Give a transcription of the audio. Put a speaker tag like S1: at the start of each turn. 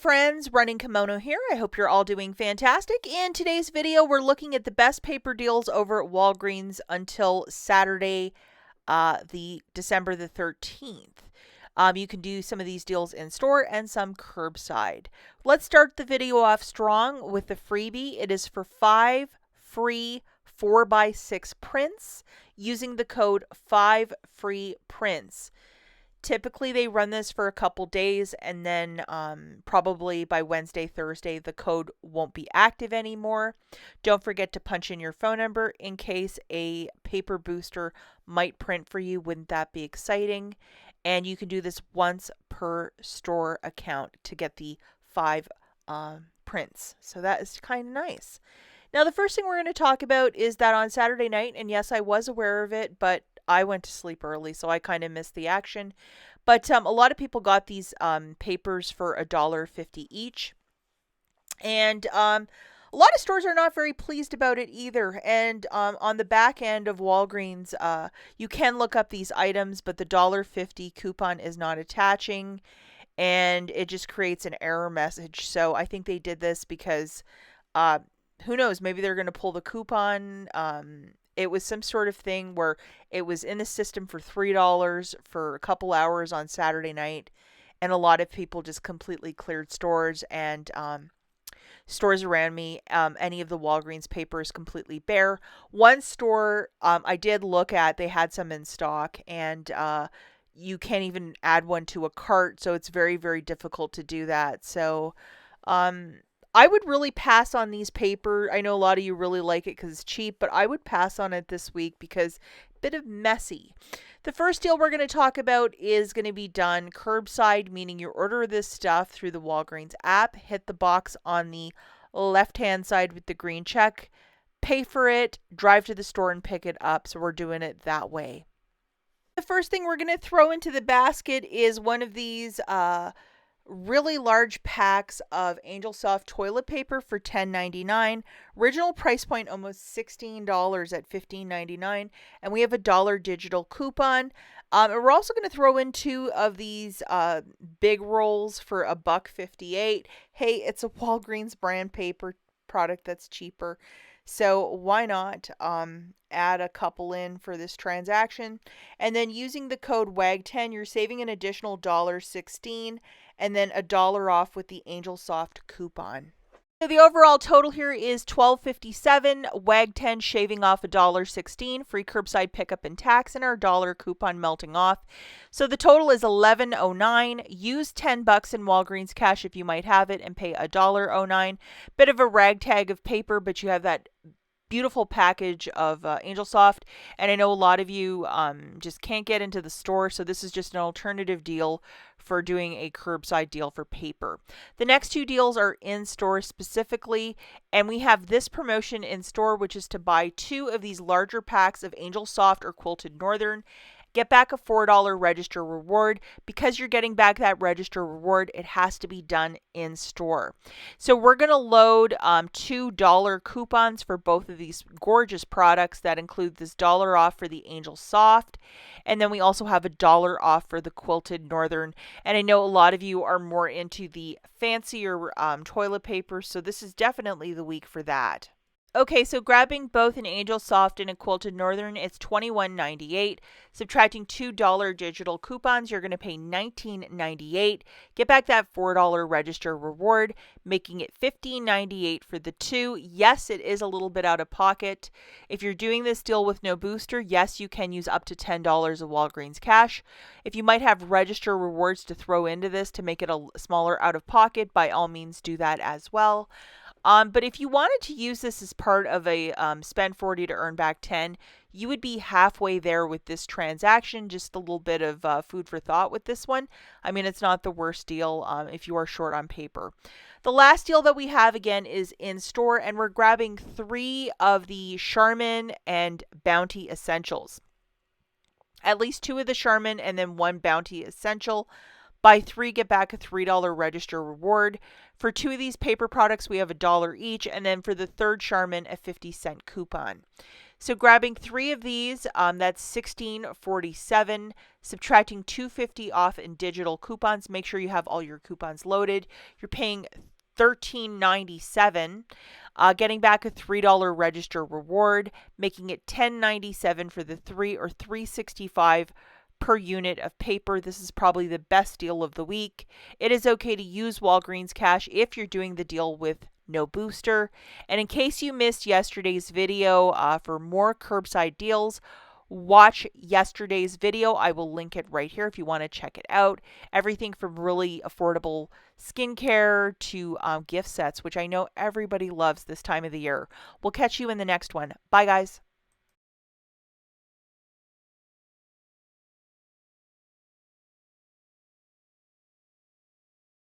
S1: friends, Running Kimono here. I hope you're all doing fantastic. In today's video, we're looking at the best paper deals over at Walgreens until Saturday, the December the 13th. You can do some of these deals in store and some curbside. Let's start the video off strong with the freebie. It is for 5 free 4x6 prints using the code 5FREEPRINTS. Typically, they run this for a couple days, and then probably by Wednesday, Thursday, the code won't be active anymore. Don't forget to punch in your phone number in case a paper booster might print for you. Wouldn't that be exciting? And you can do this once per store account to get the 5 prints. So that is kind of nice. Now, the first thing we're going to talk about is that on Saturday night, and yes, I was aware of it, but I went to sleep early, so I kind of missed the action. But a lot of people got these papers for $1.50 each. And a lot of stores are not very pleased about it either. And on the back end of Walgreens, you can look up these items, but the $1.50 coupon is not attaching. And it just creates an error message. So I think they did this because who knows, maybe they're going to pull the coupon. It was some sort of thing where it was in the system for $3 for a couple hours on Saturday night, and a lot of people just completely cleared stores, and stores around me, any of the Walgreens papers completely bare. One store I did look at, they had some in stock, and you can't even add one to a cart, so it's very, very difficult to do that. So I would really pass on these paper. I know a lot of you really like it because it's cheap, but I would pass on it this week because a bit of messy. The first deal we're going to talk about is going to be done curbside, meaning you order this stuff through the Walgreens app, hit the box on the left-hand side with the green check, pay for it, drive to the store and pick it up. So we're doing it that way. The first thing we're going to throw into the basket is one of these really large packs of Angel Soft toilet paper for $10.99. Original price point almost $16 at $15.99, and we have a $1 digital coupon. And we're also going to throw in 2 of these big rolls for $1.58. Hey, it's a Walgreens brand paper product that's cheaper, so why not add a couple in for this transaction? And then using the code WAG10, you're saving an additional $1.16 and then $1 off with the Angel Soft coupon. So the overall total here is $12.57, WAG10 shaving off $1.16, free curbside pickup and tax, and our $1 coupon melting off. So the total is $11.09. Use $10 in Walgreens cash if you might have it and pay $1.09. Bit of a ragtag of paper, but you have that beautiful package of Angel Soft, and I know a lot of you just can't get into the store, so this is just an alternative deal for doing a curbside deal for paper. The next 2 deals are in store specifically, and we have this promotion in store, which is to buy 2 of these larger packs of Angel Soft or Quilted Northern. Get back a $4 register reward. Because you're getting back that register reward, it has to be done in store. So we're going to load $2 coupons for both of these gorgeous products. That include this $1 off for the Angel Soft, and then we also have a $1 off for the Quilted Northern. And I know a lot of you are more into the fancier toilet paper, so this is definitely the week for that. Okay, so grabbing both an Angel Soft and a Quilted Northern, it's $21.98. Subtracting $2 digital coupons, you're going to pay $19.98. Get back that $4 register reward, making it $15.98 for the 2. Yes, it is a little bit out of pocket. If you're doing this deal with no booster, yes, you can use up to $10 of Walgreens cash. If you might have register rewards to throw into this to make it a smaller out of pocket, by all means do that as well. But if you wanted to use this as part of a spend 40 to earn back 10, you would be halfway there with this transaction. Just a little bit of food for thought with this one. I mean, it's not the worst deal if you are short on paper. The last deal that we have, again, is in store, and we're grabbing 3 of the Charmin and Bounty Essentials. At least 2 of the Charmin and then 1 Bounty Essential. Buy 3, get back a $3 register reward. For 2 of these paper products, we have $1 each, and then for the third Charmin, a 50-cent coupon. So grabbing 3 of these, that's $16.47. Subtracting $2.50 off in digital coupons. Make sure you have all your coupons loaded. You're paying $13.97. Getting back a $3 register reward, making it $10.97 for the 3 or $3.65 per unit of paper. This is probably the best deal of the week. It is okay to use Walgreens cash if you're doing the deal with no booster. And in case you missed yesterday's video, for more curbside deals, watch yesterday's video. I will link it right here if you want to check it out. Everything from really affordable skincare to gift sets, which I know everybody loves this time of the year. We'll catch you in the next one. Bye, guys.